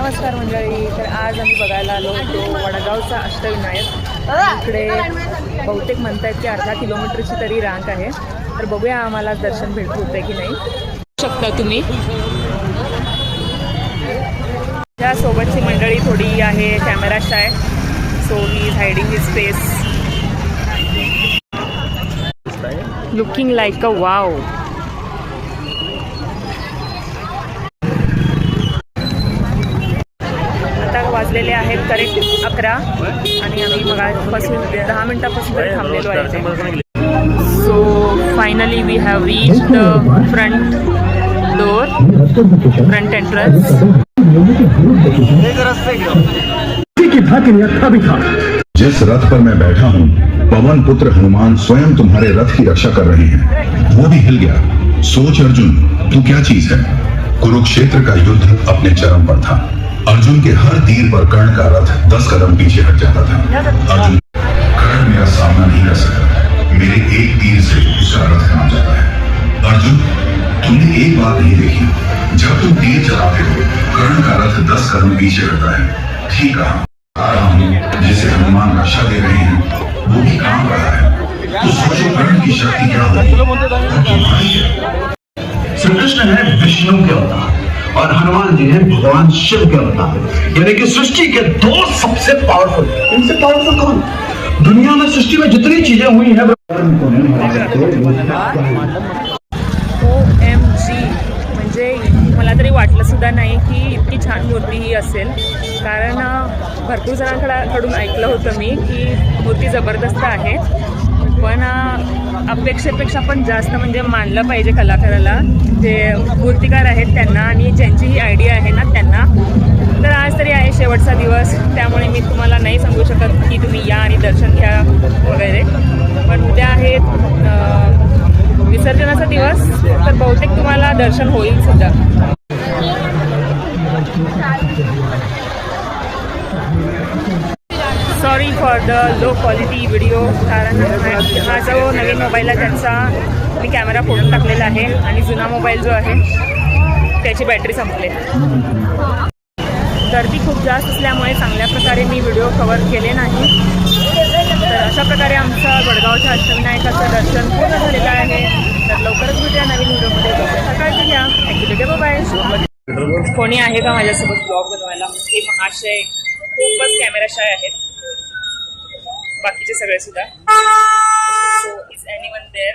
नमस्कार मंडळी. तर आज आम्ही बघायला आलो होतो वडगावचा अष्टविनायक. इकडे बहुतेक म्हणतात की अर्धा किलोमीटरची तरी रांग आहे. तर बघूया आम्हाला दर्शन भेटत होतं की नाही. शकता तुम्ही त्या सोबतची मंडळी थोडी आहे camera shy. So he is hiding his face looking like a wow. वाजलेले आहेत करेक्ट 11 आणि आम्ही मगापासून 10 मिनिटापासून तरी थांबलेलो आहे. So finally we have reach the front door, front entrance. जिस रथ पर मैं बैठा हूँ पवन पुत्र हनुमान स्वयं तुम्हारे रथ की रक्षा कर रहे हैं. वो भी हिल गया. सोच अर्जुन, तू क्या चीज है. कुरुक्षेत्र का युद्ध अपने चरम पर था. अर्जुन के हर तीर पर कर्ण का रथ 10 कदम पीछे हट जाता था. अर्जुन, कर्ण मेरा सामना नहीं कर सकता. मेरे एक तीर से उसका रथ कांप जाता है. अर्जुन, तुमने एक बात नहीं देखी. जब तुम तीर चलाते हो कर्ण का रथ 10 कदम पीछे हटता है. ठीक है, जिसे हनुमान रक्षा दे रहे हैं वो भी काम रहा है. तो सोचो कर्ण की शक्ति क्या होगी. श्री कृष्ण है विष्णु के अवतार और हनुमान जी हैं भगवान शिव के अवतार, यानी कि सृष्टि के दो सबसे पावरफुल. इनसे पावरफुल कौन. दुनिया में सृष्टि में जितनी चीजें हुई हैं OMG. म्हणजे मला तरी वाटलं सुद्धा नाही की इतकी छान मूर्ती ही असेल. कारण भरपूर जणांकडून ऐकलं होतं मी की मूर्ती जबरदस्त आहे. पण अपेक्षेपेक्षा पण जास्त म्हणजे मानलं पाहिजे कलाकाराला, जे मूर्तिकार आहेत त्यांना आणि ज्यांची ही आयडिया आहे ना त्यांना. तर आज तरी आहे शेवटचा दिवस, त्यामुळे मी तुम्हाला नाही सांगू शकत की तुम्ही या आणि दर्शन घ्या वगैरे. पण उद्या आहे विसर्जनाचा दिवस, तर बहुतेक तुम्हाला दर्शन होईल सुद्धा. Sorry for the low quality video. कारण हा जो नवीन मोबाईल आहे त्यांचा मी कॅमेरा फोडून टाकलेला आहे आणि जुना मोबाईल जो आहे त्याची बॅटरी संपले. गर्दी खूप जास्त असल्यामुळे चांगल्या प्रकारे मी व्हिडिओ कव्हर केले नाही. तर अशा प्रकारे आमचं वडगावच्या अष्टविनायकाचं दर्शन पूर्ण झालेलं आहे. तर लवकरच भेटूया नवीन व्हिडिओमध्ये. सकाळची घ्या. थँक्यू. बाय. कोणी आहे का माझ्यासोबत ब्लॉग बनवायला. हे महाशय खूपच कॅमेरा शाय आहेत, बाकीचे सगळे सुद्धा. So is anyone there.